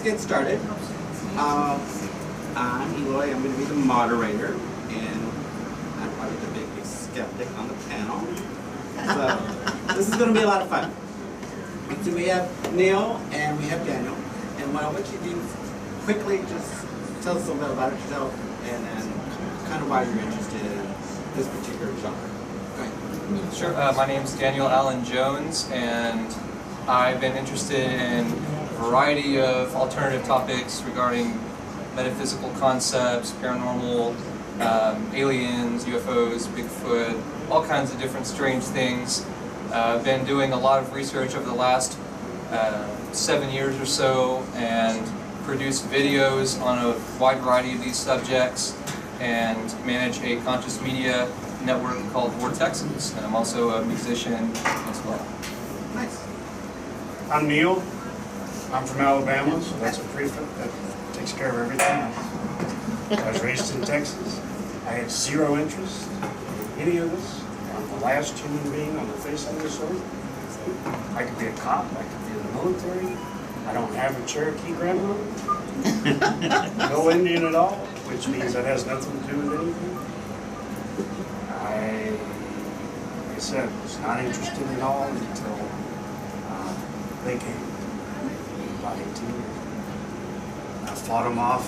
let's get started. I'm Eloy. I'm going to be the moderator, and I'm probably the big skeptic on the panel. So this is going to be a lot of fun. So we have Niel and we have Daniel. And what I want you to do is quickly just tell us a little bit about yourself and kind of why you're interested in this particular genre. Go ahead. Sure. My name's Daniel Allen Jones, and I've been interested in a variety of alternative topics regarding metaphysical concepts, paranormal, aliens, UFOs, Bigfoot, all kinds of different strange things. I've been doing a lot of research over the last 7 years or so and produced videos on a wide variety of these subjects and manage a conscious media network called Vortexes. And I'm also a musician as well. Nice. I'm Niel. I'm from Alabama, so that's a prefix that takes care of everything. I was raised in Texas. I had zero interest in any of this. I'm the last human being on the face of this earth. I could be a cop, I could be in the military. I don't have a Cherokee grandmother. No Indian at all, which means that has nothing to do with anything. Like I said, was not interested at all until they came about 18 years. I fought them off,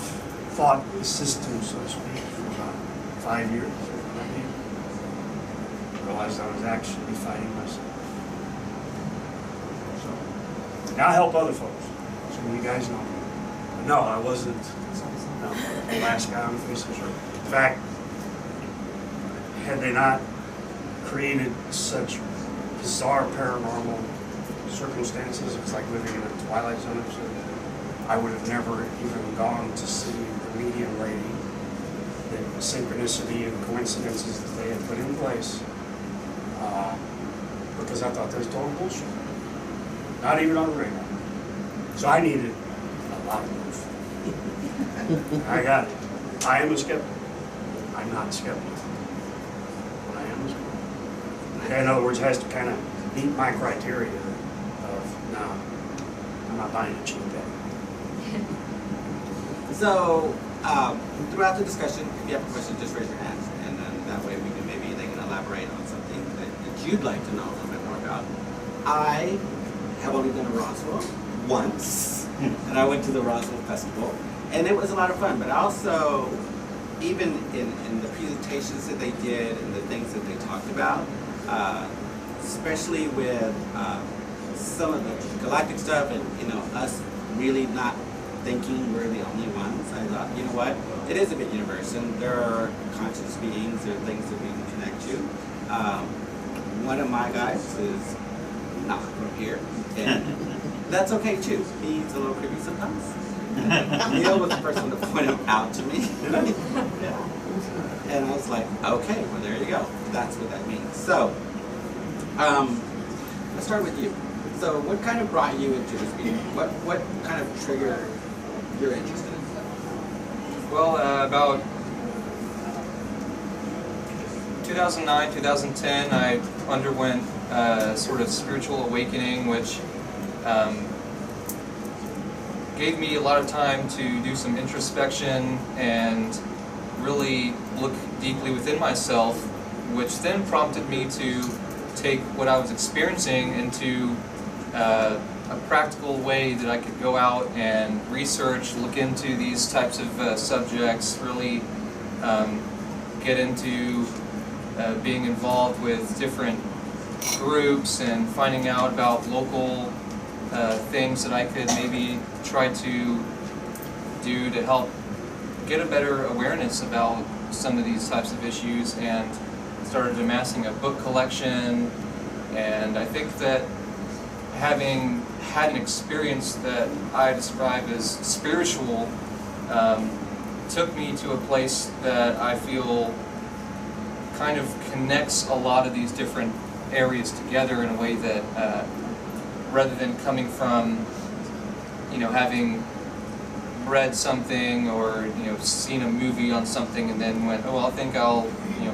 fought the system, so to speak, for about 5 years. I realized I was actually fighting myself. So now I help other folks. So you guys know me. But no, I wasn't the last guy on the face of the earth. In fact, had they not created such bizarre paranormal circumstances, it's like living in a Twilight Zone episode, I would have never even gone to see the medium lady, the synchronicity and coincidences that they had put in place, because I thought that was total bullshit. Not even on the radar. So I needed a lot of proof. I got it. I am a skeptic. I'm not a skeptic. But I am a skeptic. Okay, in other words, it has to kind of meet my criteria of, no, I'm not buying a cheap bag. So throughout the discussion, if you have a question, just raise your hand, and then that way they can elaborate on something that you'd like to know a little bit more about. I have only been to Roswell once, and I went to the Roswell Festival, and it was a lot of fun. But also, even in the presentations that they did and the things that they talked about, especially with some of the galactic stuff, and us really not thinking we're the only ones, I thought, you know what, it is a big universe, and there are conscious beings, there are things that we can connect to. One of my guys is not from here, and that's okay too. He's a little creepy sometimes. Niel was the first one to point him out to me. And I was like, okay, well there you go. That's what that means. So, let's start with you. So what kind of brought you into this meeting? What kind of triggered your interest in it? Well, about 2009, 2010, I underwent a sort of spiritual awakening, which gave me a lot of time to do some introspection and really look deeply within myself, which then prompted me to take what I was experiencing into a practical way that I could go out and research, look into these types of subjects, really get into being involved with different groups and finding out about local things that I could maybe try to do to help get a better awareness about some of these types of issues, and started amassing a book collection. And I think that having had an experience that I describe as spiritual took me to a place that I feel kind of connects a lot of these different areas together in a way that rather than coming from having read something or seen a movie on something and then went, oh, I think I'll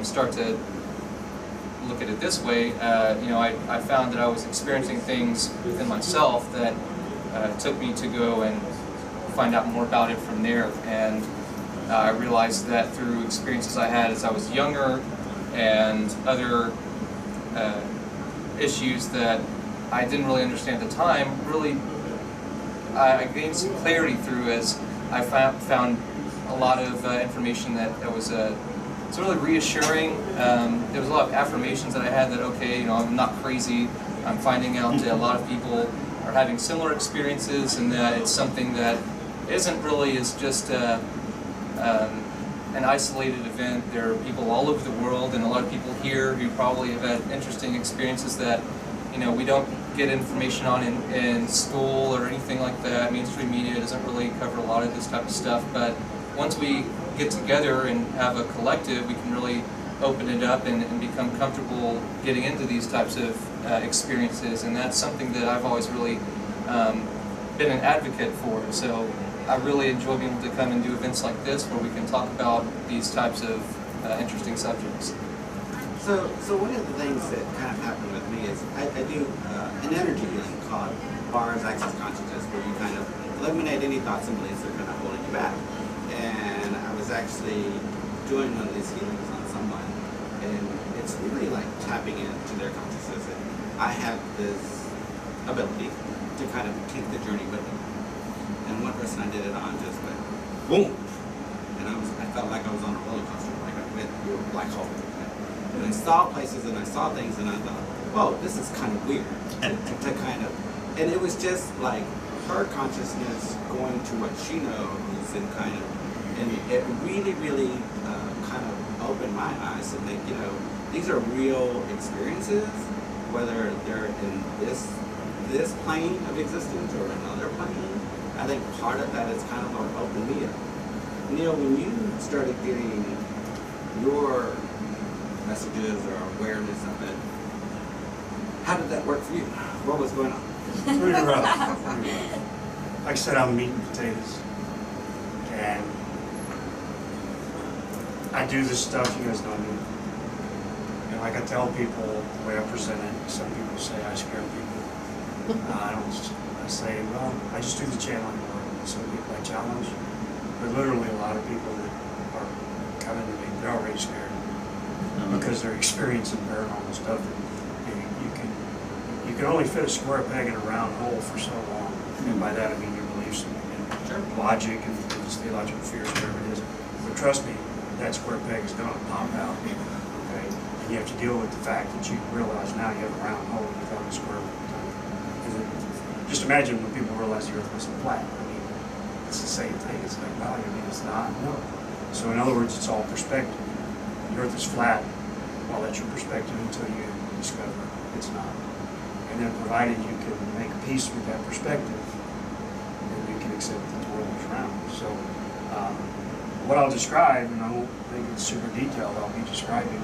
start to look at it this way. I found that I was experiencing things within myself that took me to go and find out more about it from there. And I realized that through experiences I had as I was younger and other issues that I didn't really understand at the time, really I gained some clarity through as I found a lot of information that was it's really reassuring. There was a lot of affirmations that I had that, okay, you know, I'm not crazy. I'm finding out that a lot of people are having similar experiences, and that it's something that isn't really is just an isolated event. There are people all over the world, and a lot of people here who probably have had interesting experiences that, you know, we don't get information on in school or anything like that. Mainstream media doesn't really cover a lot of this type of stuff, but once we get together and have a collective, we can really open it up and become comfortable getting into these types of experiences, and that's something that I've always really been an advocate for. So I really enjoy being able to come and do events like this where we can talk about these types of interesting subjects. So one of the things that kind of happened with me is I do an energy healing called Bars Access Consciousness, where you kind of eliminate any thoughts and beliefs that are kind of holding you back. And I was actually doing one of these healings on someone, and it's really like tapping into their consciousness. And I have this ability to kind of take the journey with them. And one person I did it on just went boom, and I felt like I was on a roller coaster, like I went through a black hole. And I saw places and I saw things and I thought, whoa, this is kind of weird to kind of, and it was just like her consciousness going to what she knows and kind of, and it really, really kind of opened my eyes to think, you know, these are real experiences, whether they're in this plane of existence or another plane. I think part of that is kind of what opened me up. Niel, when you started getting your messages or awareness of it, how did that work for you? What was going on? Pretty rough. Like I said, I'm meat and potatoes, and I do this stuff you guys don't do. And like I tell people, the way I present it, some people say I scare people. I don't. I say, well, I just do the channeling work. Some people I challenge, but literally a lot of people that are coming to me, they're already scared. Because they're experiencing paranormal stuff, and you can only fit a square peg in a round hole for so long, and by that I mean your beliefs and logic and theological fears, whatever it is. But trust me, that square peg is going to pop out, okay? And you have to deal with the fact that you realize now you have a round hole without a square. Just imagine when people realize the Earth wasn't flat. I mean, it's the same thing. It's like, wow, you mean it's not? No. So in other words, it's all perspective. The Earth is flat. Well, that's your perspective until you discover it's not. And then provided you can make peace with that perspective, then you can accept that the world is round. So what I'll describe, and I won't make it super detailed, I'll be describing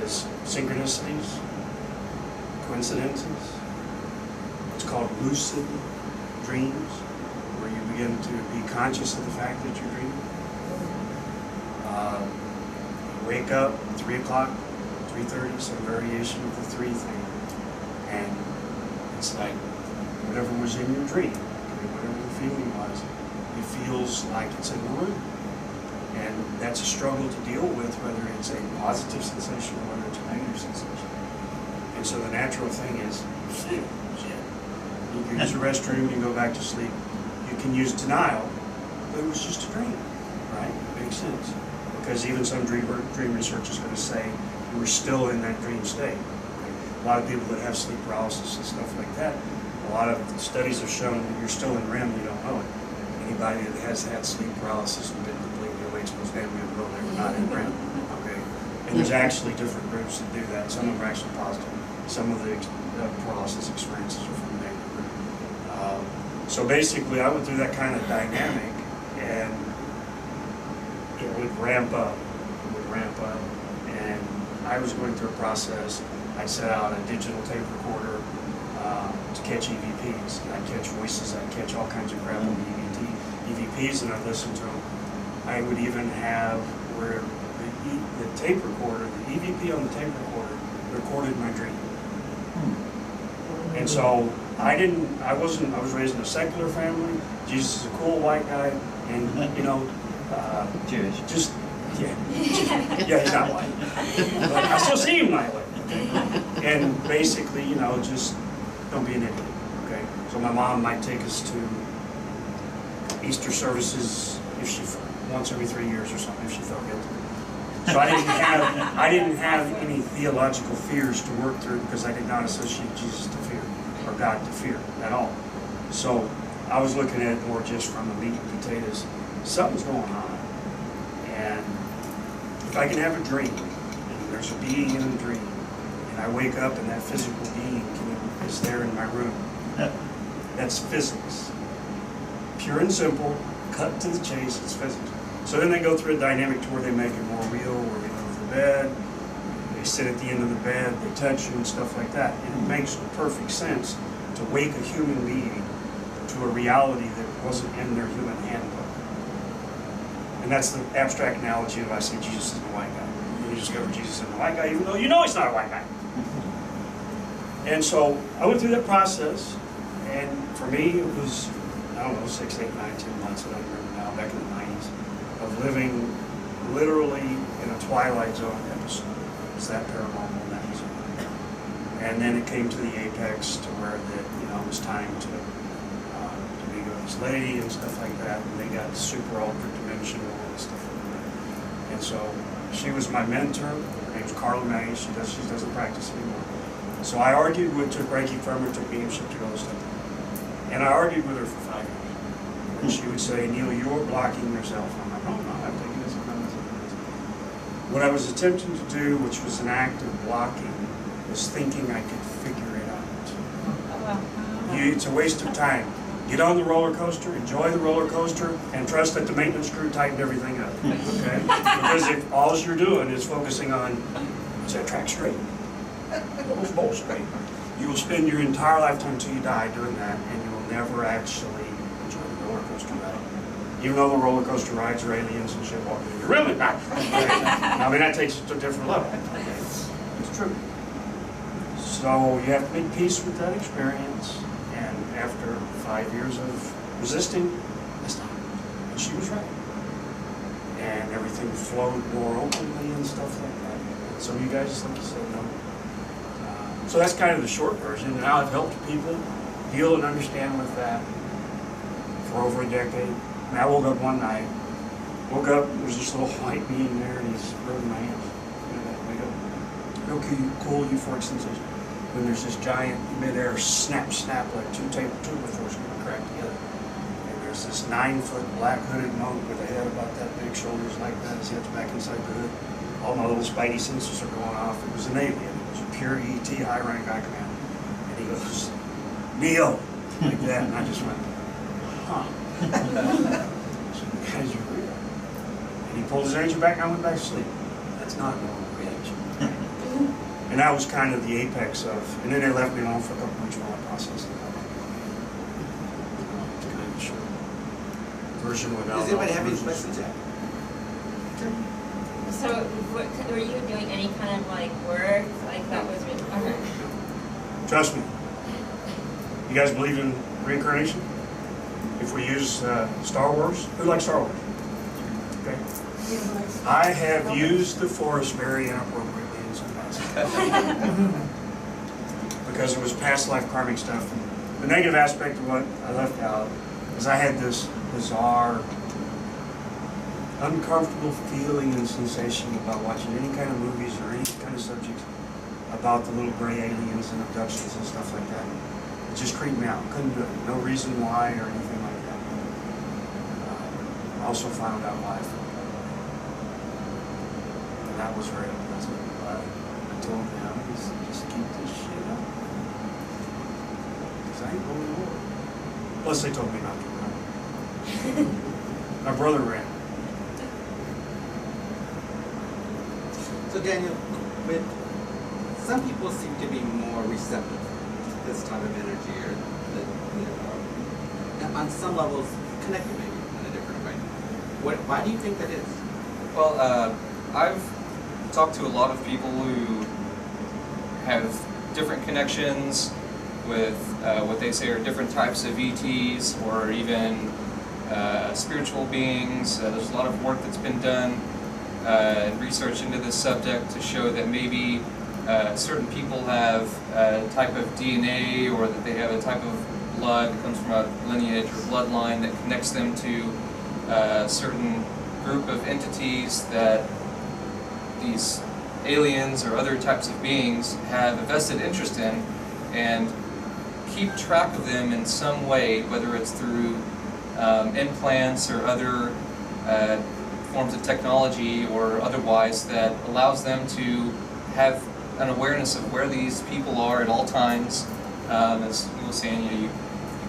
is synchronicities, coincidences, what's called lucid dreams, where you begin to be conscious of the fact that you're dreaming. Wake up, 3 o'clock, 3:30, some variation of the 3 thing. And it's like whatever was in your dream, whatever the feeling was, it feels like it's in the room. And that's a struggle to deal with, whether it's a positive sensation or whether it's a negative sensation. And so the natural thing is, shit. You can use the restroom, you go back to sleep. You can use denial, but it was just a dream, right? It makes sense. Because even some dream research is going to say you were still in that dream state. A lot of people that have sleep paralysis and stuff like that, a lot of studies have shown that you're still in REM, you don't know it. Anybody that has had sleep paralysis and been completely awake most damn well, they're not in REM. Okay, and there's actually different groups that do that. Some of them are actually positive. Some of the paralysis experiences are from the negative group. So basically, I went through that kind of dynamic, and it would ramp up. And I was going through a process. I set out a digital tape recorder to catch EVPs. I'd catch voices, I'd catch all kinds of crap on the EVPs, and I'd listen to them. I would even have where the tape recorder, the EVP on the tape recorder, recorded my dream. And so I was raised in a secular family. Jesus is a cool white guy, and Jewish. just, yeah, he's not white. But I still see him that way. And basically, just don't be an idiot, okay? So my mom might take us to Easter services once every 3 years or something if she felt guilty. So I didn't have any theological fears to work through because I did not associate Jesus to fear or God to fear at all. So I was looking at it more just from the meat and potatoes. Something's going on. And if I can have a dream, and there's a being in a dream, and I wake up and that physical being is there in my room, that's physics. Pure and simple, cut to the chase, it's physics. So then they go through a dynamic to where they make it more real, where they go to the bed, they sit at the end of the bed, they touch you and stuff like that. And it makes perfect sense to wake a human being to a reality that wasn't in their human handbook. And that's the abstract analogy of I say Jesus is a white guy. You discover Jesus is a white guy even though you know he's not a white guy. And so I went through that process, and for me it was, 6, 8, 9, 10 months, I don't remember now, back in the 90s, of living literally in a Twilight Zone episode. It's that paranormal, and that was it. And then it came to the apex to where it was time to meet with this lady and stuff like that, and they got super ultra dimensional and stuff like that. And so she was my mentor. Her name's Carla May. She doesn't practice anymore. So I argued took Reiki from her, took mediumship to go and stuff. And I argued with her for 5 years. And she would say, Neil, you're blocking yourself. I'm like, oh no, I'm taking this. What I was attempting to do, which was an act of blocking, was thinking I could figure it out. It's a waste of time. Get on the roller coaster, enjoy the roller coaster, and trust that the maintenance crew tightened everything up. Okay? Because if all you're doing is focusing on, is that track straight? Those bolts straight. You will spend your entire lifetime until you die doing that, and you will never actually enjoy the roller coaster ride. Even though the roller coaster rides are aliens and shit walking in your room at night. I mean, that takes it to a different level. Okay? It's true. So you have to make peace with that experience, and after 5 years of resisting, I stopped. And she was right. And everything flowed more openly and stuff like that. And so you guys, like you said, no. So that's kind of the short version. And I've helped people deal and understand with that for over a decade. And I woke up one night, there's this little white being there, and he's rubbing my hands. Real cool euphoric sensation. When there's this giant mid-air snap, like two before going to crack together. And there's this 9-foot black hooded monk with a head about that big, shoulders like that, his head's back inside the hood. All my little spidey senses are going off. It was an alien. It was a pure ET, high-rank guy command. And he goes, Neil, like that. And I just went, huh. So the guys are real. And he pulled his energy back, and I went back to sleep. That's not a normal reaction. And that was kind of the apex of, and then they left me alone for a couple weeks while I processed it. It's kind of a short version without. Does anybody have any questions yet? So, were you doing any kind of work that was really? Trust me. You guys believe in reincarnation? If we use Star Wars, who likes Star Wars? Okay. I have used the Force very inappropriately in some past. Because it was past life karmic stuff. And the negative aspect of what I left out is I had this bizarre, uncomfortable feeling and sensation about watching any kind of movies or any kind of subjects about the little gray aliens and abductions and stuff like that. It just creeped me out. Couldn't do it. No reason why or anything like that. I also found out why I felt that way. And that was very unpleasant. But I told them, just keep this shit up. Because I ain't going to war. Plus they told me not to run. My brother ran. So Daniel, some people seem to be more receptive to this type of energy, or on some levels connected maybe in a different way. Why do you think that is? Well, I've talked to a lot of people who have different connections with what they say are different types of ETs or even spiritual beings. There's a lot of work that's been done and research into this subject to show that maybe certain people have a type of DNA, or that they have a type of blood that comes from a lineage or bloodline that connects them to a certain group of entities that these aliens or other types of beings have a vested interest in, and keep track of them in some way, whether it's through implants or other forms of technology or otherwise, that allows them to have an awareness of where these people are at all times. As we were saying, you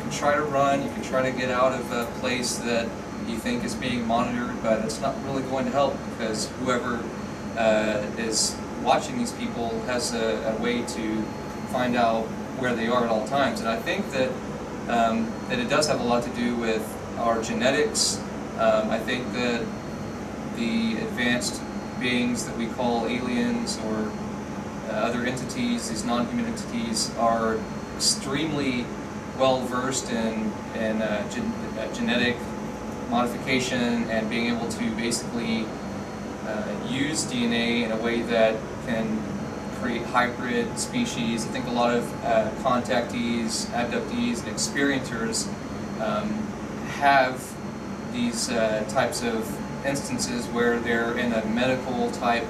can try to run, you can try to get out of a place that you think is being monitored, but it's not really going to help, because whoever is watching these people has a way to find out where they are at all times. And I think that that it does have a lot to do with our genetics. I think that the advanced beings that we call aliens or other entities, these non-human entities, are extremely well versed in genetic modification and being able to basically use DNA in a way that can create hybrid species. I think a lot of contactees, abductees, and experiencers have these types of instances where they're in a medical type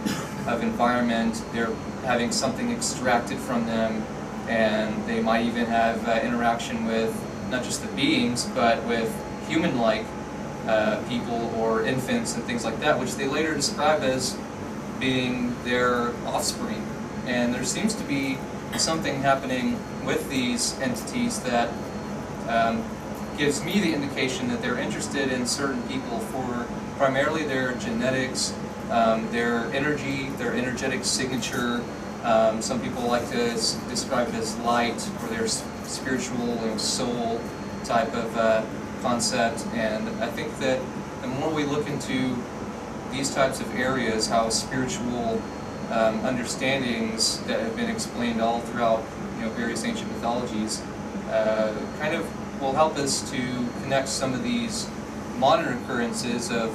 of environment, they're having something extracted from them, and they might even have interaction with not just the beings, but with human-like people or infants and things like that, which they later describe as being their offspring. And there seems to be something happening with these entities that gives me the indication that they're interested in certain people for primarily their genetics, their energy, their energetic signature. Some people like to describe it as light, or their spiritual soul type of concept. And I think that the more we look into these types of areas, how spiritual understandings that have been explained all throughout various ancient mythologies kind of will help us to connect some of these modern occurrences of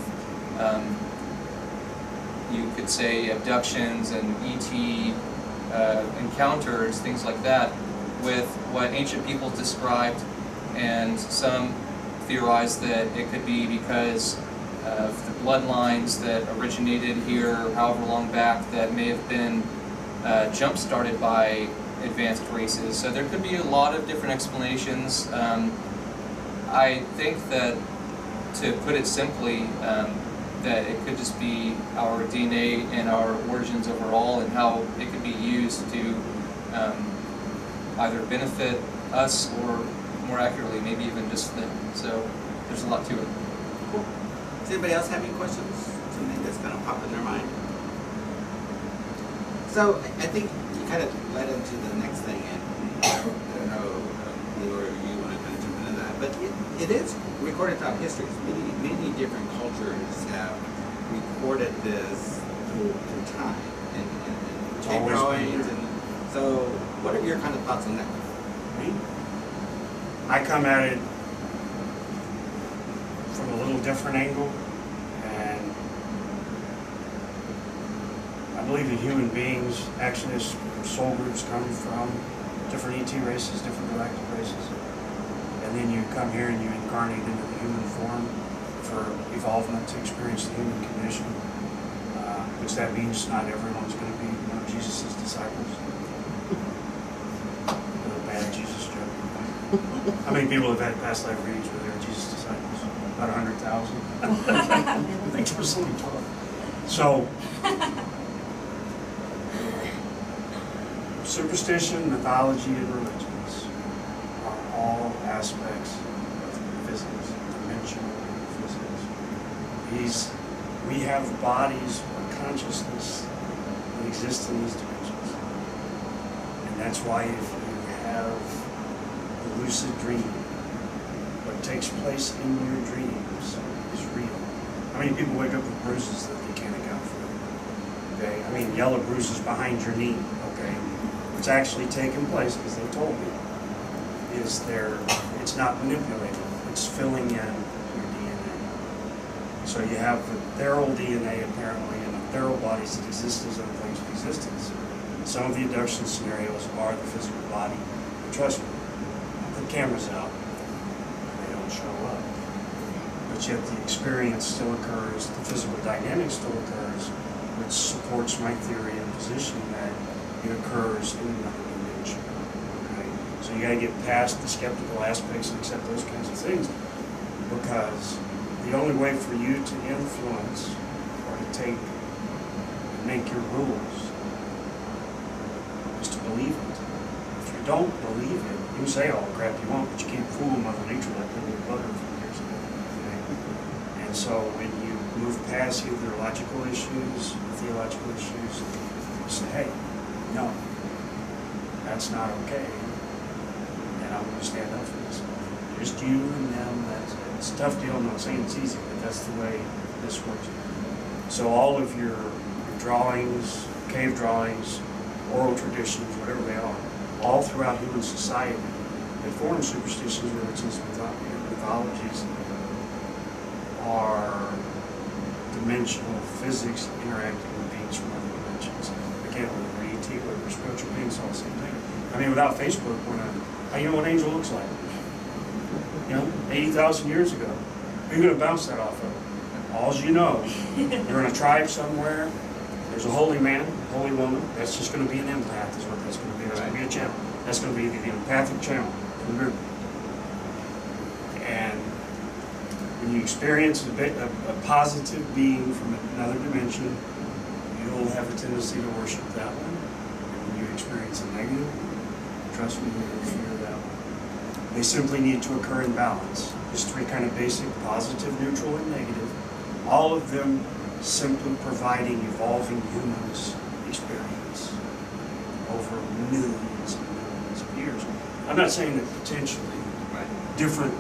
you could say abductions and ET encounters, things like that, with what ancient people described. And some theorize that it could be because of the bloodlines that originated here however long back that may have been jump-started by advanced races. So there could be a lot of different explanations. I think that, to put it simply, that it could just be our DNA and our origins overall, and how it could be used to either benefit us or, more accurately, maybe even just them. So there's a lot to it. Cool. Does anybody else have any questions? Something that's kind of popped in their mind? So I think you kind of led into the next thing, and I don't know, Neil, or you want to kind of jump into that, but it is recorded throughout history. Many different cultures have recorded this through time, and tape drawings, and so what are your kind of thoughts on that? Me? I come at it from a little different angle, and I believe that human beings, actually as soul groups, come from different ET races, different galactic races, and then you come here and you incarnate into the human form for evolvement to experience the human condition, which that means not everyone's going to be one of Jesus' disciples. A bad Jesus joke. How many people have had past life readings where they were Jesus' disciples? About 100,000. I think there was only 12. So, superstition, mythology, and religions are all aspects of physics, dimensional physics. We have bodies or consciousness that exist in these dimensions. And that's why if you have a lucid dream, what takes place in your dreams is real. How many people wake up with bruises that they can't account for? Okay, I mean yellow bruises behind your knee, okay? It's actually taken place because they told me. is it's not manipulated. It's filling in your DNA. So you have the ethereal DNA apparently, and ethereal bodies that exist as other things of existence. Some of the abduction scenarios are the physical body. But trust me, the camera's out, they don't show up. But yet the experience still occurs, the physical dynamic still occurs, which supports my theory and position that it occurs in another dimension. Okay? So you gotta get past the skeptical aspects and accept those kinds of things, because the only way for you to influence or to take and make your rules is to believe it. If you don't believe it, you can say all the crap you want, but you can't fool Mother Nature like they did butter from years ago. Okay? And so when you move past either logical issues, theological issues, you say, hey, no, that's not okay, and I'm going to stand up for this. Just you and them, it's a tough deal. I'm not saying it's easy, but that's the way this works. So all of your drawings, cave drawings, oral traditions, whatever they are, all throughout human society, they form superstitions, religions, mythologies, are dimensional physics interacting with beings from other dimensions. Again, whether we're ET, whether we're spiritual beings, all the same thing. I mean, without Facebook, how you know what an angel looks like? 80,000 years ago. Who are you going to bounce that off of? All you know, you're in a tribe somewhere, there's a holy man, a holy woman, that's just going to be an empath is what that's going to be. That's going to be a channel. That's going to be the empathic channel. And when you experience a positive being from another dimension, you'll have a tendency to worship that one. And when you experience a negative, trust me, you'll fear that one. They simply need to occur in balance. There's three kind of basic: positive, neutral, and negative. All of them simply providing evolving humans experience over millions and millions of years. I'm not saying that potentially different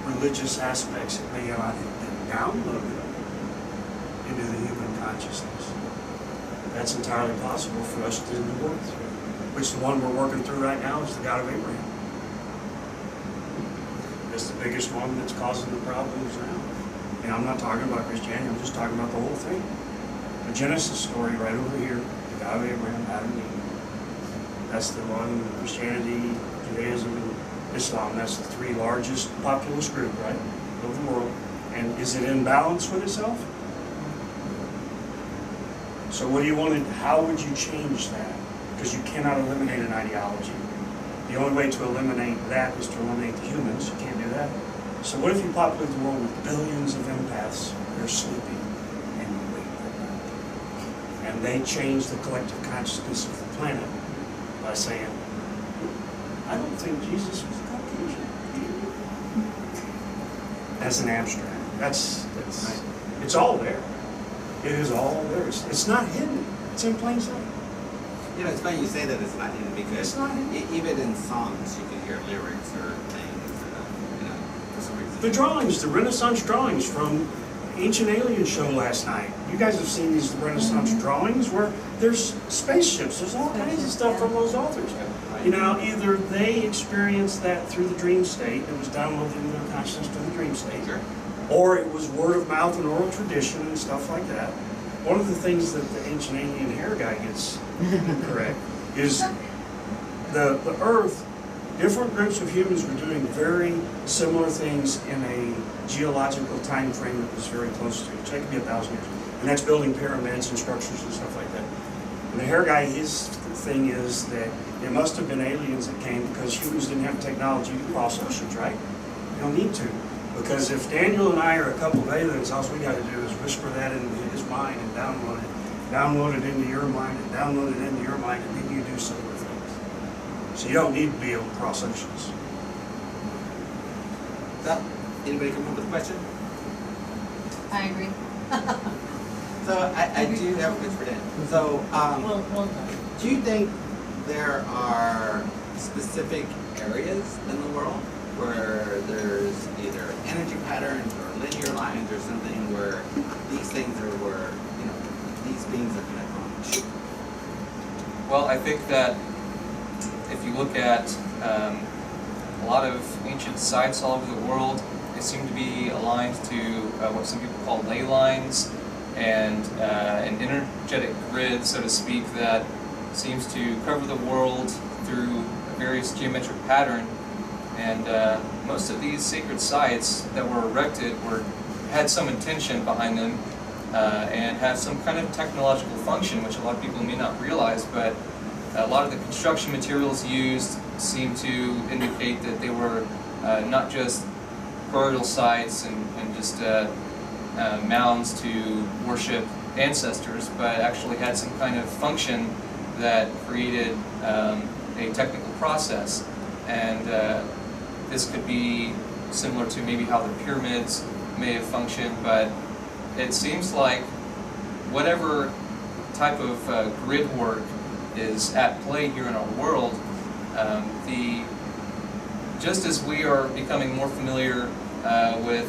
religious aspects may not have been downloaded into the human consciousness. That's entirely possible for us to work through, which the one we're working through right now is the God of Abraham. That's the biggest one that's causing the problems now. And I'm not talking about Christianity, I'm just talking about the whole thing. The Genesis story right over here, the God of Abraham, Adam and Eve. That's the one, Christianity, Judaism, and Islam. That's the three largest populous group, right, of the world. And is it in balance with itself? So what do you want to, how would you change that? Because you cannot eliminate an ideology. The only way to eliminate that is to eliminate the humans. You can't do that. So what if you populate the world with billions of empaths that are sleeping and you wake them up? And they change the collective consciousness of the planet by saying, I don't think Jesus was Caucasian. As an abstract. That's it's all there. It is all there. It's not hidden. It's in plain sight. It's funny you say that it's not hidden, because It's not hidden. Even in songs you can hear lyrics or things, for some reason. The drawings, the Renaissance drawings from Ancient Alien show last night. You guys have seen these Renaissance drawings where there's spaceships. There's all kinds of stuff from those authors. Either they experienced that through the dream state, it was downloaded in their consciousness through the dream state, or it was word of mouth and oral tradition and stuff like that. One of the things that the Ancient Alien hair guy gets correct is the Earth, different groups of humans were doing very similar things in a geological time frame that was very close to it. It could be 1,000 years. And that's building pyramids and structures and stuff like that. And the hair guy, his thing is that it must have been aliens that came because humans didn't have technology to cross oceans, right? You don't need to. Because if Daniel and I are a couple of aliens, all we got to do is whisper that into his mind and download it into your mind and download it into your mind, and then you do similar things. So you don't need to be able to cross oceans. So, anybody come up with a question? I agree. So I do have a question for Dan. So Well done. do you think there are specific areas in the world where there's either energy patterns or linear lines or something where these things are where, these beings are connected? Well, I think that if you look at lot of ancient sites all over the world. They seem to be aligned to what some people call ley lines, and an energetic grid, so to speak, that seems to cover the world through a various geometric pattern. And most of these sacred sites that were erected had some intention behind them, and have some kind of technological function, which a lot of people may not realize, but a lot of the construction materials used seem to indicate that they were not just burial sites and just mounds to worship ancestors, but actually had some kind of function that created a technical process. And this could be similar to maybe how the pyramids may have functioned, but it seems like whatever type of grid work is at play here in our world, just as we are becoming more familiar with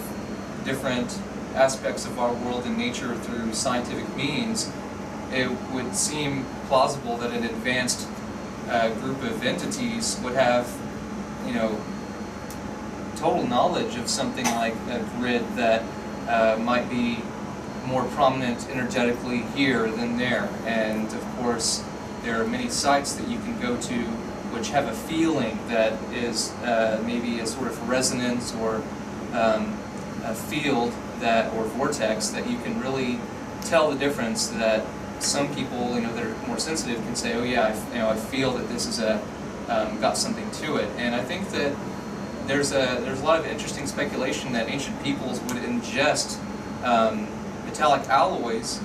different aspects of our world and nature through scientific means, it would seem plausible that an advanced group of entities would have, total knowledge of something like a grid that might be more prominent energetically here than there. And of course, there are many sites that you can go to which have a feeling that is maybe a sort of resonance or a field that, or vortex, that you can really tell the difference. That some people, that are more sensitive can say, oh yeah, I feel that this is got something to it. And I think that there's a lot of interesting speculation that ancient peoples would ingest metallic alloys,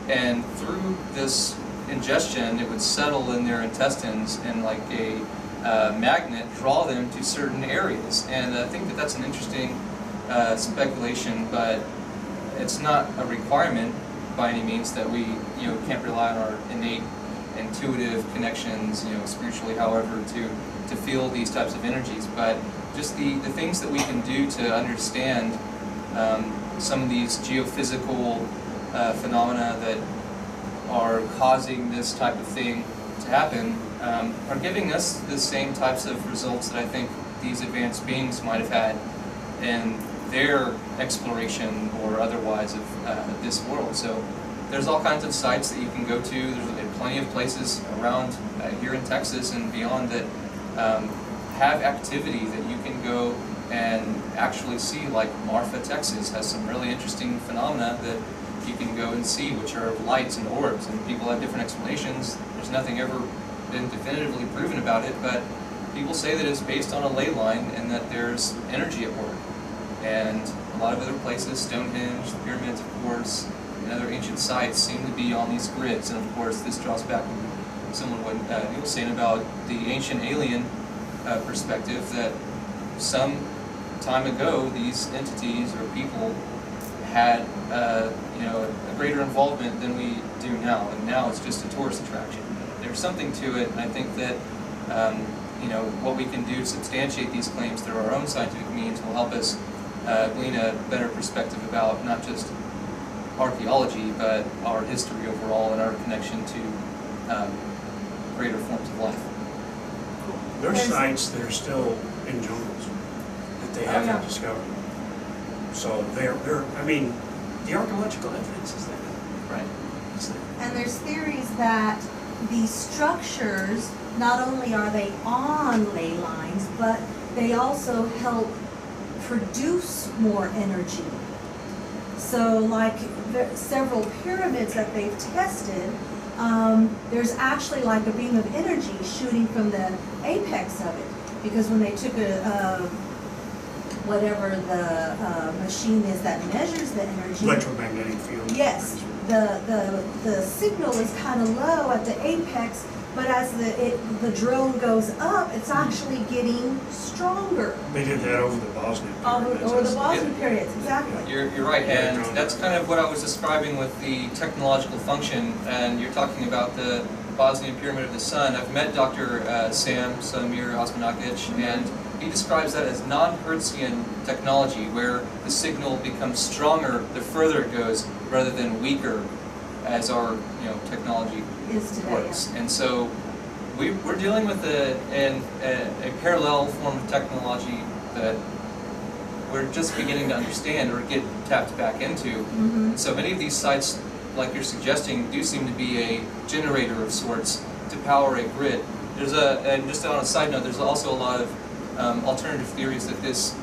and through this ingestion it would settle in their intestines and, like a magnet, draw them to certain areas. And I think that that's an interesting speculation, but it's not a requirement by any means that we can't rely on our innate intuitive connections, spiritually, however, to feel these types of energies. But just the things that we can do to understand some of these geophysical phenomena that are causing this type of thing to happen are giving us the same types of results that I think these advanced beings might have had in their exploration or otherwise of this world. So there's all kinds of sites that you can go to. There's plenty of places around here in Texas and beyond that have activity that you can go and actually see. Like Marfa, Texas has some really interesting phenomena that you can go and see, which are lights and orbs, and people have different explanations. There's nothing ever been definitively proven about it, but people say that it's based on a ley line and that there's energy at work. And a lot of other places, Stonehenge, the pyramids, of course, and other ancient sites seem to be on these grids. And of course, this draws back to similar to what Niel was saying about the ancient alien perspective, that some time ago these entities or people had a greater involvement than we do now, and now it's just a tourist attraction. There's something to it, and I think that what we can do to substantiate these claims through our own scientific means will help us glean a better perspective about not just archaeology, but our history overall and our connection to greater forms of life. There's sites that are still in jungles that they haven't discovered. So the archaeological evidence is there. Right. It's there. And there's theories that these structures, not only are they on ley lines, but they also help produce more energy. So like several pyramids that they've tested, there's actually like a beam of energy shooting from the apex of it. Because when they took whatever the machine is that measures the energy. Electromagnetic field. Yes, the signal is kind of low at the apex, but as the drone goes up, it's actually getting stronger. They did that over the Bosnian pyramids. Over the Bosnian periods, exactly. You're right, and that's kind of what I was describing with the technological function, and you're talking about the Bosnian Pyramid of the Sun. I've met Dr. Samir Osmanagic, and he describes that as non-Hertzian technology, where the signal becomes stronger the further it goes, rather than weaker as our technology Is today, works. And so We're dealing with a parallel form of technology that we're just beginning to understand or get tapped back into. And so many of these sites, like you're suggesting, do seem to be a generator of sorts to power a grid. There's and just on a side note, there's also a lot of alternative theories that this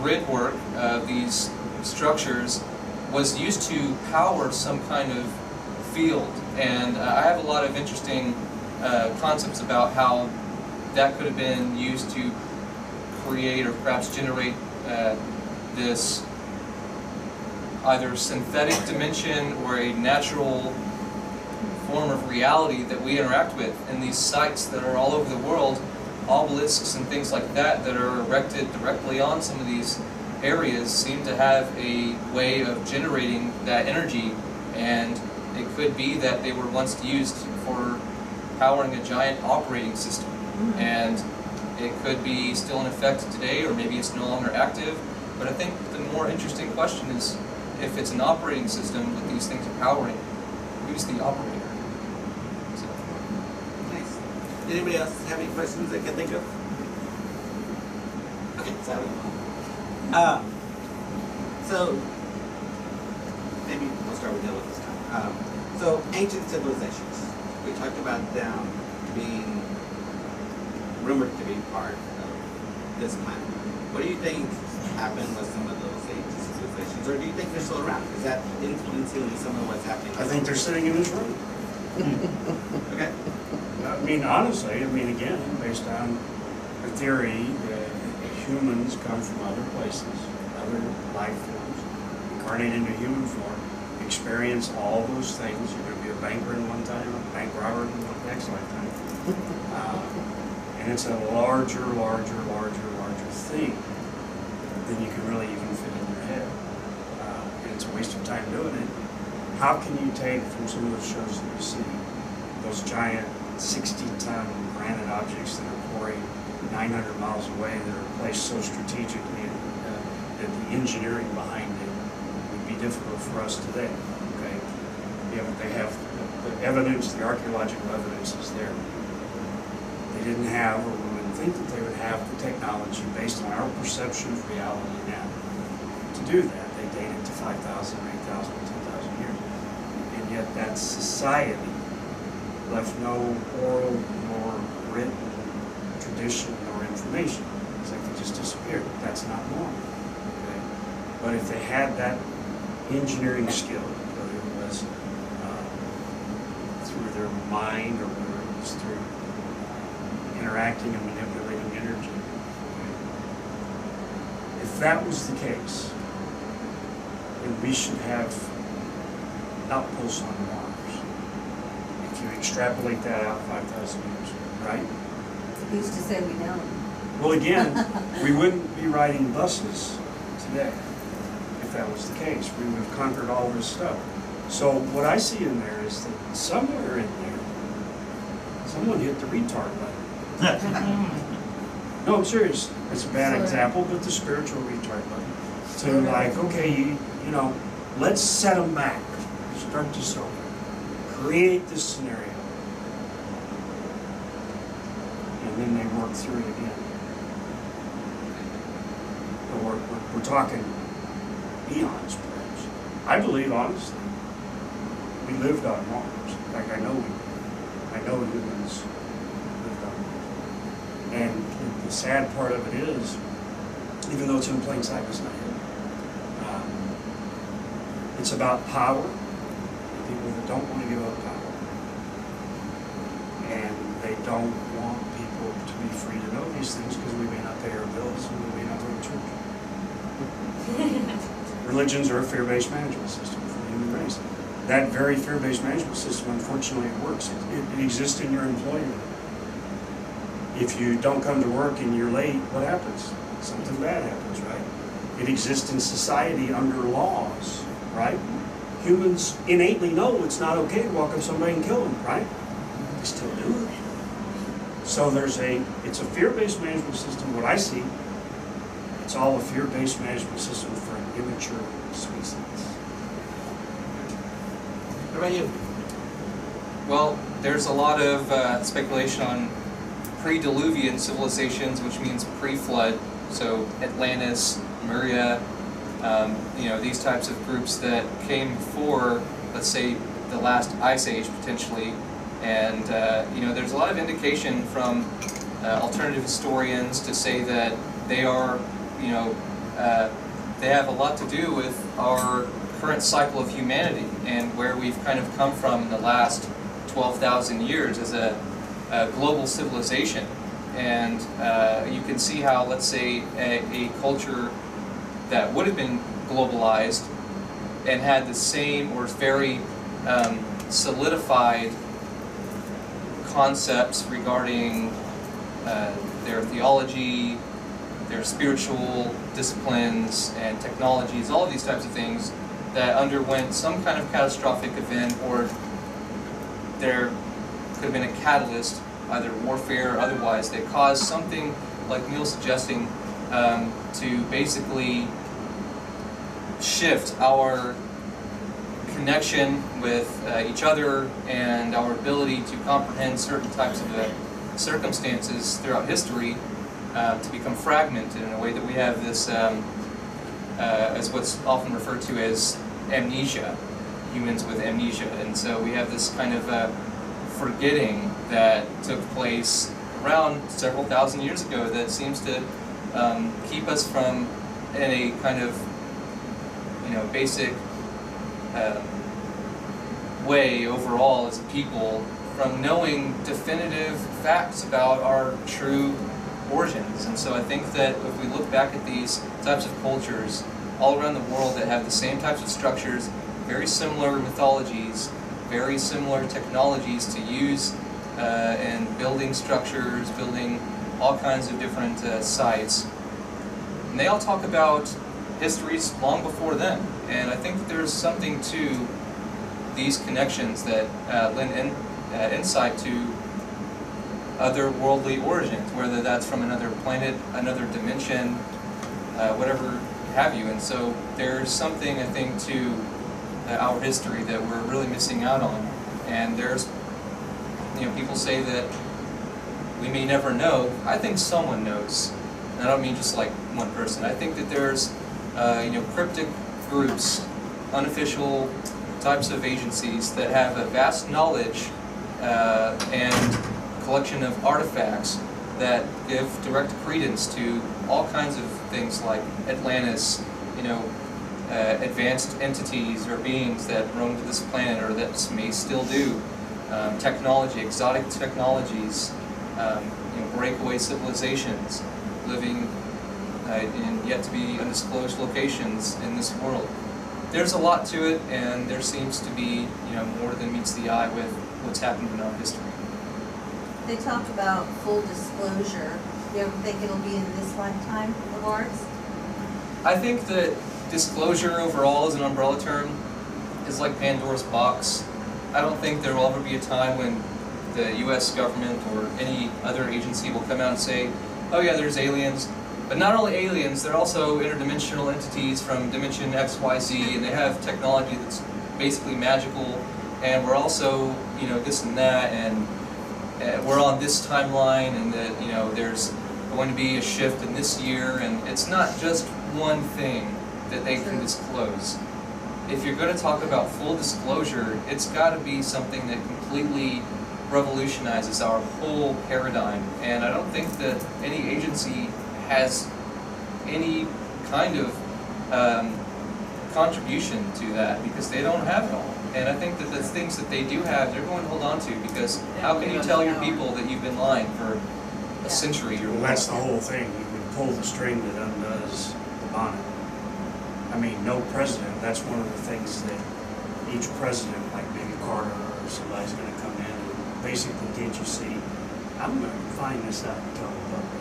grid work of these structures was used to power some kind of field. And I have a lot of interesting concepts about how that could have been used to create or perhaps generate this either synthetic dimension or a natural form of reality that we interact with. And these sites that are all over the world, obelisks and things like that that are erected directly on some of these areas seem to have a way of generating that energy, and it could be that they were once used for powering a giant operating system, and it could be still in effect today, or maybe it's no longer active. But I think the more interesting question is, if it's an operating system that these things are powering, who's the operator? So. Nice. Anybody else have any questions they can think of? Okay, Sally. So, maybe we'll start with Niel this time. So, ancient civilizations. We talked about them being rumored to be part of this planet. What do you think happened with some of those ancient civilizations, or do you think they're still around? Is that influencing some of what's happening? I think they're sitting in this room. Okay. I mean, honestly, again, based on the theory that humans come from other places, other life forms, incarnate into human form, experience all those things. You're going to be a banker in one time, a bank robber in the next lifetime. And it's a larger thing than you can really even fit in your head. And it's a waste of time doing it. How can you take from some of those shows that you see, those giant 60-ton granite objects that are pouring 900 miles away, that are placed so strategically that the engineering behind it would be difficult for us today, okay? They have the evidence, the archaeological evidence is there. They didn't have, or we wouldn't think that they would have, the technology based on our perception of reality now to do that. They date it to 5,000, 8,000, 10,000 years. And yet that society left no oral nor written tradition nor information. It's like they just disappeared. That's not normal. Okay? But if they had that engineering skill, whether it was through their mind or whether it was through interacting and manipulating energy, okay? If that was the case, then we should have outposts on Mars. If you extrapolate that out 5,000 years, right? Who's to say we don't? Well, again, we wouldn't be riding buses today if that was the case. We would have conquered all this stuff. So what I see in there is that somewhere in there, someone hit the retard button. No, I'm serious. It's a bad example, but the spiritual retard button. So like, okay, you know, let's set them back. Start this over. Create this scenario. And then they work through it again. We're talking eons, perhaps. I believe, honestly, we lived on Mars. In fact, I know humans lived on Mars. And the sad part of it is, even though it's in plain sight, it's not hidden. It's about power. People that don't want to give up power. And they don't want people to be free to know these things because we may not pay our bills and we may not go to church. Religions are a fear-based management system for the human race. That very fear-based management system, unfortunately, it works. It exists in your employment. If you don't come to work and you're late, what happens? Something bad happens, right? It exists in society under laws, right? Humans innately know it's not okay to walk up somebody and kill them, right? They still do it. So it's a fear-based management system. What I see, it's all a fear-based management system for an immature species. What about you? Well, there's a lot of speculation on pre-Diluvian civilizations, which means pre-flood. So Atlantis, Lemuria, these types of groups that came before, let's say, the last ice age potentially. And there's a lot of indication from alternative historians to say that they are, they have a lot to do with our current cycle of humanity and where we've kind of come from in the last 12,000 years as a global civilization. And you can see how, let's say, a culture that would have been globalized and had the same or very solidified concepts regarding their theology, their spiritual disciplines and technologies, all of these types of things that underwent some kind of catastrophic event, or there could have been a catalyst, either warfare or otherwise, that caused something like Niel's suggesting to basically shift our connection with each other and our ability to comprehend certain types of circumstances throughout history to become fragmented in a way that we have this, as what's often referred to as amnesia, humans with amnesia. And so we have this kind of forgetting that took place around several thousand years ago that seems to keep us from, in a kind of basic way overall as a people, from knowing definitive facts about our true origins. And so I think that if we look back at these types of cultures all around the world that have the same types of structures, very similar mythologies, very similar technologies to use in building structures, building all kinds of different sites, and they all talk about histories long before them. And I think that there's something to these connections that lend insight to otherworldly origins, whether that's from another planet, another dimension, whatever have you. And so there's something, I think, to our history that we're really missing out on. And there's, people say that we may never know. I think someone knows. And I don't mean just like one person. I think that there's, cryptic groups, unofficial types of agencies that have a vast knowledge and collection of artifacts that give direct credence to all kinds of things like Atlantis, advanced entities or beings that roamed this planet or that may still do, technology, exotic technologies, breakaway civilizations living in yet to be undisclosed locations in this world. There's a lot to it, and there seems to be more than meets the eye with what's happened in our history. They talked about full disclosure. Do you ever think it'll be in this lifetime of ours? I think that disclosure overall as an umbrella term is like Pandora's box. I don't think there will ever be a time when the U.S. government or any other agency will come out and say, oh yeah, there's aliens. But not only aliens, they're also interdimensional entities from dimension X, Y, Z, and they have technology that's basically magical, and we're also, this and that, and we're on this timeline, and that, there's going to be a shift in this year, and it's not just one thing that they can disclose. If you're going to talk about full disclosure, it's got to be something that completely revolutionizes our whole paradigm, and I don't think that any agency has any kind of contribution to that, because they don't have it all. And I think that the things that they do have, they're going to hold on to, because how can you tell your people that you've been lying for a century or more? Well, that's the whole thing. You can pull the string that undoes the bonnet. I mean, no president, that's one of the things that each president, like maybe Carter or somebody's going to come in and basically can't you see, I'm going to find this out and tell the public.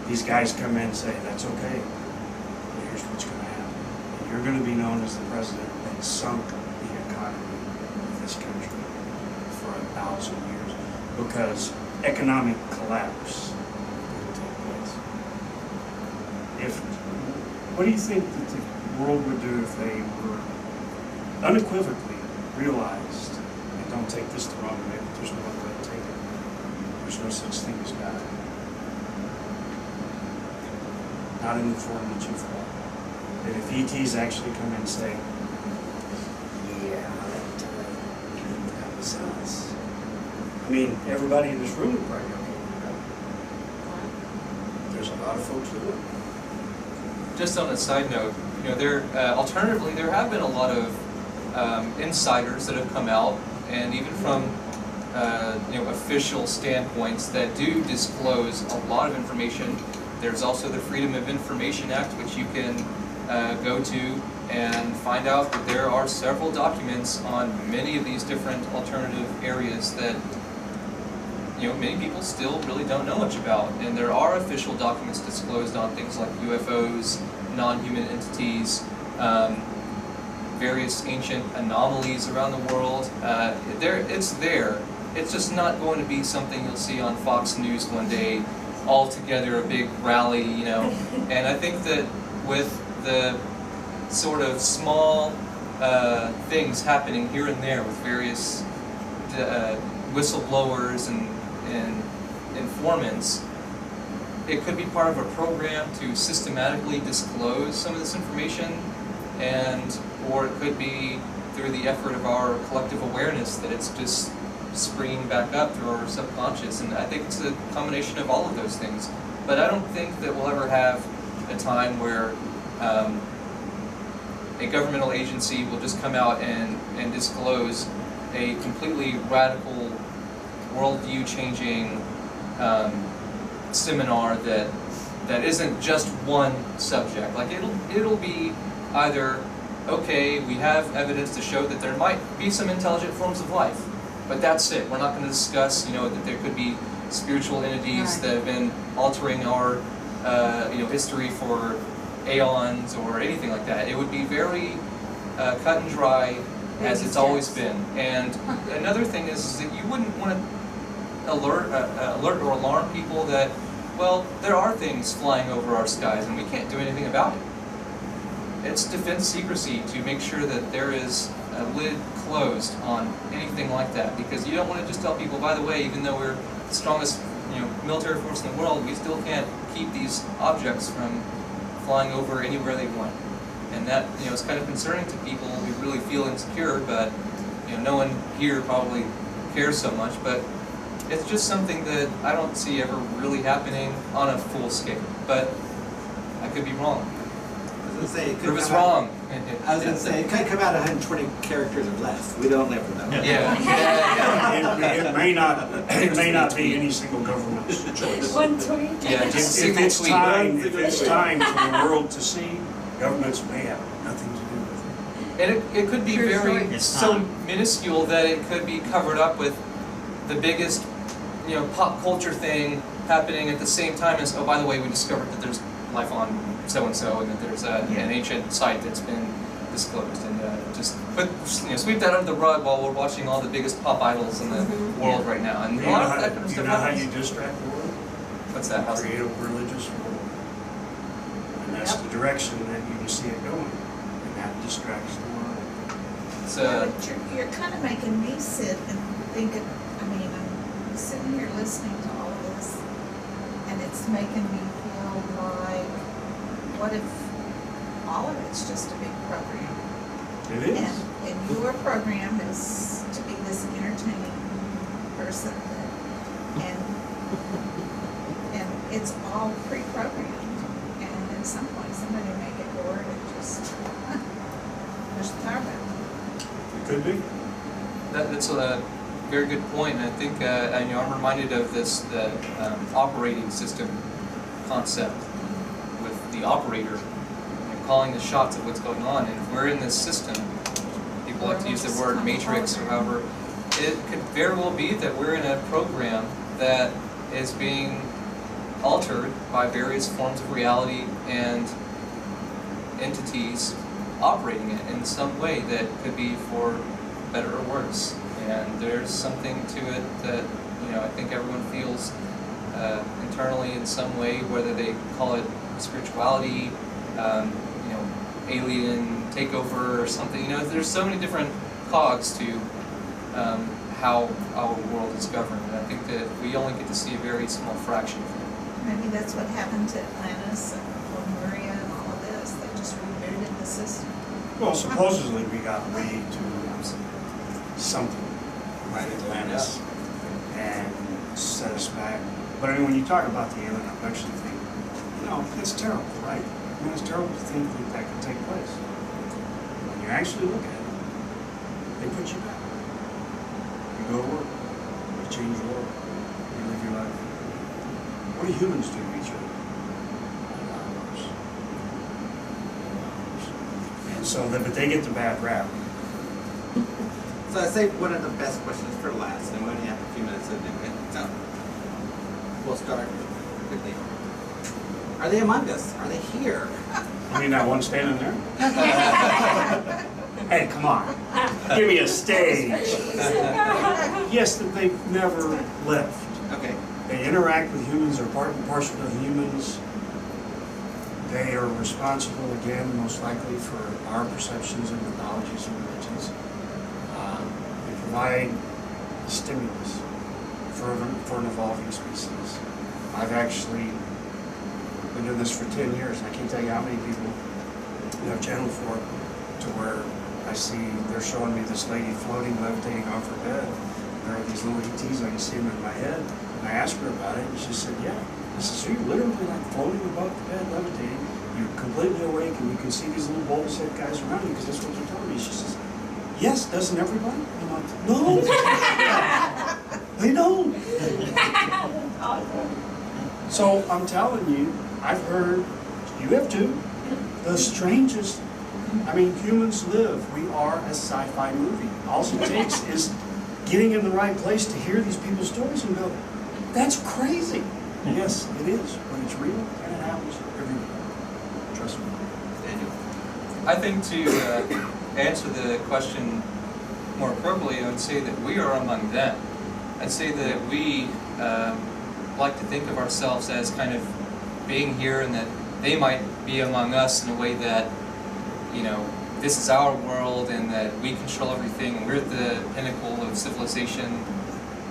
These guys come in and say, that's okay, here's what's going to happen. And you're going to be known as the president that sunk the economy of this country for 1,000 years because economic collapse didn't take place. What do you think that the world would do if they were unequivocally realized and don't take this the wrong way, but there's no other way to take it. There's no such thing as God. Not in the form that you've got. And if ETs actually come in and say, yeah, that was us. I mean, everybody in this room would probably go, okay, there's a lot of folks that would. Just on a side note, you know, alternatively, there have been a lot of insiders that have come out, and even from you know, official standpoints that do disclose a lot of information. There's also the Freedom of Information Act, which you can go to and find out that there are several documents on many of these different alternative areas that, you know, many people still really don't know much about. And there are official documents disclosed on things like UFOs, non-human entities, various ancient anomalies around the world. It's there. It's just not going to be something you'll see on Fox News one day, all together, a big rally, you know. And I think that with the sort of small things happening here and there with various whistleblowers and informants, it could be part of a program to systematically disclose some of this information, or it could be through the effort of our collective awareness that it's just springing back up through our subconscious. And I think it's a combination of all of those things. But I don't think that we'll ever have a time where a governmental agency will just come out and disclose a completely radical, worldview-changing seminar that isn't just one subject. Like it'll be either, okay, we have evidence to show that there might be some intelligent forms of life, but that's it. We're not going to discuss, you know, that there could be spiritual entities that have been altering our, you know, history for aeons or anything like that. It would be very cut and dry, as it's always been. And another thing is that you wouldn't want to alert or alarm people that, well, there are things flying over our skies and we can't do anything about it. It's defense secrecy to make sure that there is a lid closed on anything like that, because you don't want to just tell people, by the way, even though we're the strongest, you know, military force in the world, we still can't keep these objects from flying over anywhere they want. And that, you know, is kind of concerning to people who really feel insecure, but, you know, no one here probably cares so much, but it's just something that I don't see ever really happening on a full scale. But I could be wrong. I was gonna say, it could Prove us come out- wrong. I was going to say, it could come out 120 characters or less. We don't ever know. Yeah. It may not be any single government's choice. One tweet. Yeah, just If single it's tweet. time for the world to see, governments may have nothing to do with it. And it could be True very story. It's so time. minuscule that it could be covered up with the biggest, you know, pop culture thing happening at the same time as, oh, by the way, we discovered that there's life on so-and-so and that there's an ancient site that's been disclosed. And just sweep that under the rug while we're watching all the biggest pop idols in the world right now. And Do a you lot know of how, that kind of do you stuff know how happens. you distract the world? What's that? How's Create a religious world. And that's the direction that you can see it going. And that distracts the world. It's, But you're kind of making me sit and think, I mean, I'm sitting here listening to all of this, and it's making me feel like, what if all of it's just a big program? It is. And your program is to be this entertaining person, and it's all pre-programmed, and at some point somebody may get bored and just push the power button. It could be. That's a very good point, and I think I'm reminded of the operating system concept with the operator calling the shots of what's going on. And if we're in this system, people like to use the word matrix or however, it could very well be that we're in a program that is being altered by various forms of reality and entities operating it in some way that could be for better or worse. And there's something to it that, you know, I think everyone feels internally in some way, whether they call it spirituality, you know, alien takeover or something. You know, there's so many different cogs to how our world is governed. And I think that we only get to see a very small fraction of it. Maybe that's what happened to Atlantis and Lemuria and all of this. They just rebooted the system. Well, supposedly we got way to something, right, Atlantis, and set us back. But I mean, when you talk about the alien abduction thing, you know, it's terrible, right? I mean, it's terrible to think that that could take place. When you actually look at it, they put you back. You go to work, you change the world, you live your life. What do humans do to each other? And so, but they get the bad rap. So I say one of the best questions for last, and we only have a few minutes to do it. So we'll start quickly. Are they among us? Are they here? I mean, that one standing there? Hey, come on. Give me a stage. Yes, that they've never left. Okay. They interact with humans, they're part and parcel of humans. They are responsible, again, most likely for our perceptions and mythologies and religions. They provide stimulus for an evolving species. I've actually been doing this for 10 years. I can't tell you how many people I've channeled for to where I see they're showing me this lady floating, levitating off her bed. There are these little ETs, I can see them in my head. And I asked her about it, and she said, yeah. I said, so you're literally like floating above the bed, levitating. You're completely awake, and you can see these little bulbous head guys around you, because that's what they're telling me. She says, yes, doesn't everybody? I'm like, no. They don't. So I'm telling you, I've heard, you have too, the strangest. I mean, humans live. We are a sci-fi movie. All it takes is getting in the right place to hear these people's stories and go, that's crazy. Yes, it is, but it's real and it happens everywhere. Trust me. Daniel. I think to answer the question more appropriately, I would say that we are among them. I'd say that we like to think of ourselves as kind of being here, and that they might be among us in a way that, you know, this is our world and that we control everything and we're at the pinnacle of civilization.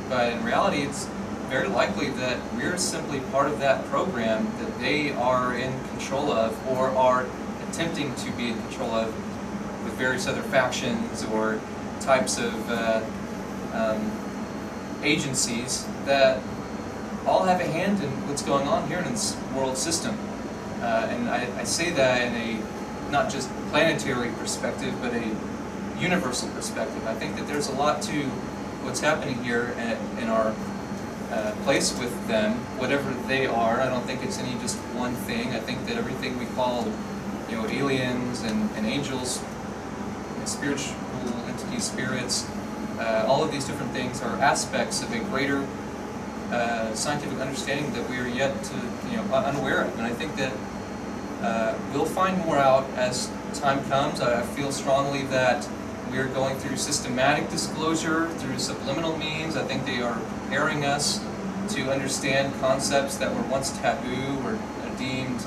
But in reality, it's very likely that we're simply part of that program that they are in control of, or are attempting to be in control of, with various other factions or types of agencies that all have a hand in what's going on here in this world system. And I say that in a not just planetary perspective, but a universal perspective. I think that there's a lot to what's happening here in our place with them, whatever they are. I don't think it's any just one thing. I think that everything we call, you know, aliens and angels, and spiritual entities, spirits, all of these different things are aspects of a greater scientific understanding that we are yet to, you know, unaware of. And I think that we'll find more out as time comes. I feel strongly that we're going through systematic disclosure through subliminal means. I think they are preparing us to understand concepts that were once taboo or deemed,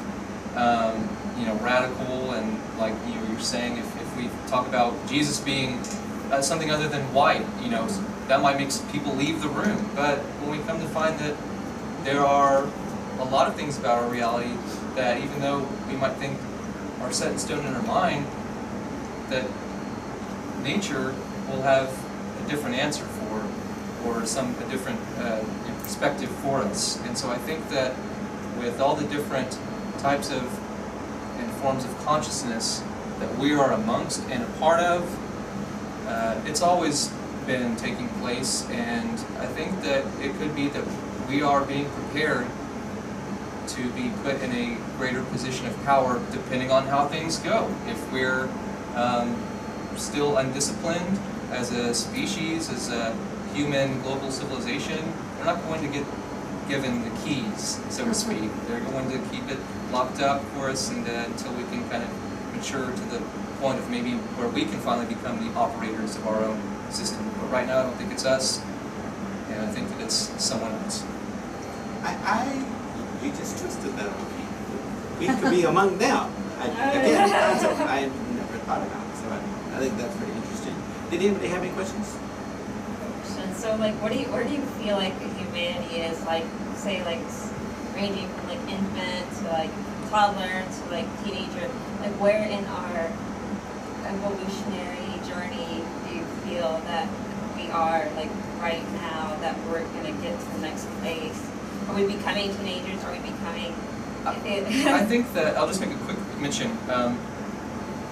you know, radical. And like you were saying, if we talk about Jesus being something other than white, you know, that might make people leave the room. But when we come to find that there are a lot of things about our reality that, even though we might think are set in stone in our mind, that nature will have a different answer for, or a different perspective for us. And so I think that with all the different types of and forms of consciousness that we are amongst and a part of, it's always been taking place. And I think that it could be that we are being prepared to be put in a greater position of power depending on how things go. If we're still undisciplined as a species, as a human global civilization, we're not going to get given the keys, so to speak. They're going to keep it locked up for us and, until we can kind of mature to the point of maybe where we can finally become the operators of our own system. But right now I don't think it's us, and I think that it's someone else. You just twisted that on me. We could be among them. Again, concept I never thought about. So I think that's pretty interesting. Did anybody have any questions? Since So like, where do you feel like humanity is, like, say, like, ranging from like infant to like toddler to like teenager? Like, where in our evolutionary journey do you feel that we are, like, right now, that we're gonna get to the next place? Are we becoming teenagers? Are we becoming? I think that I'll just make a quick mention.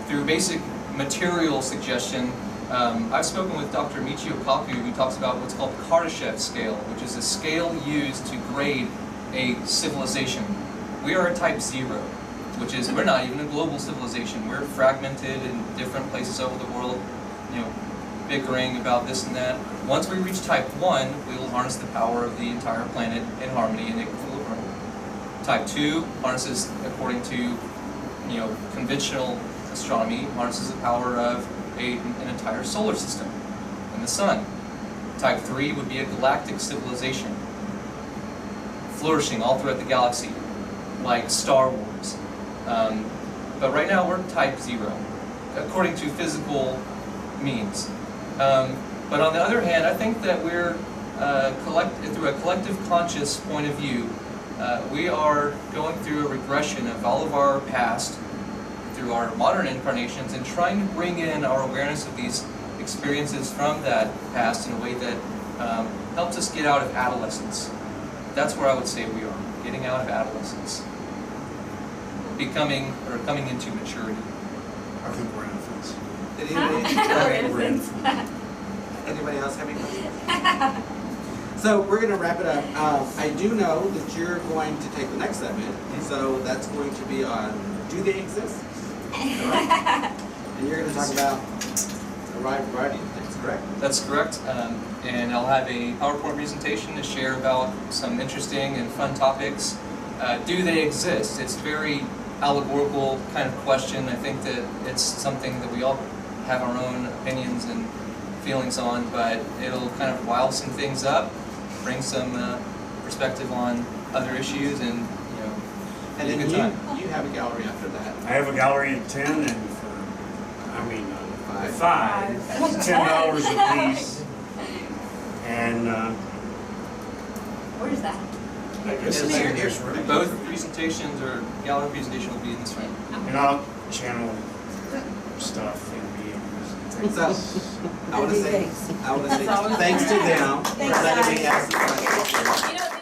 Through basic material suggestion, I've spoken with Dr. Michio who talks about what's called the Kardashev scale, which is a scale used to grade a civilization. We are a type 0, which is, we're not even a global civilization. We're fragmented in different places over the world, you know, bickering about this and that. Once we reach type 1, we will harness the power of the entire planet in harmony and equilibrium. Type 2 harnesses, according to, you know, conventional astronomy, harnesses the power of an entire solar system and the sun. Type 3 would be a galactic civilization, flourishing all throughout the galaxy, like Star Wars. But right now we're type 0, according to physical means. But on the other hand, I think that we're, through a collective conscious point of view, we are going through a regression of all of our past through our modern incarnations and trying to bring in our awareness of these experiences from that past in a way that helps us get out of adolescence. That's where I would say we are, getting out of adolescence, becoming or coming into maturity. I think we're infants. Did anybody, We're infants. anybody else have any questions? So we're going to wrap it up. I do know that you're going to take the next segment, so that's going to be on Do They Exist? And you're going to talk about a wide variety of things, correct? That's correct, and I'll have a PowerPoint presentation to share about some interesting and fun topics. Do they exist? It's a very allegorical kind of question. I think that it's something that we all have our own opinions and feelings on, but it'll kind of rile some things up, bring some perspective on other issues, and, you know, And be a then good time. you have a gallery after that. I have a gallery at 10 and for, Five. $5, $10 a piece. And Where's that? I guess it's in this room. Both presentations or gallery presentation will be in this room. And I'll channel stuff in meetings. So, I want to say thanks to them for letting me ask the questions. You know,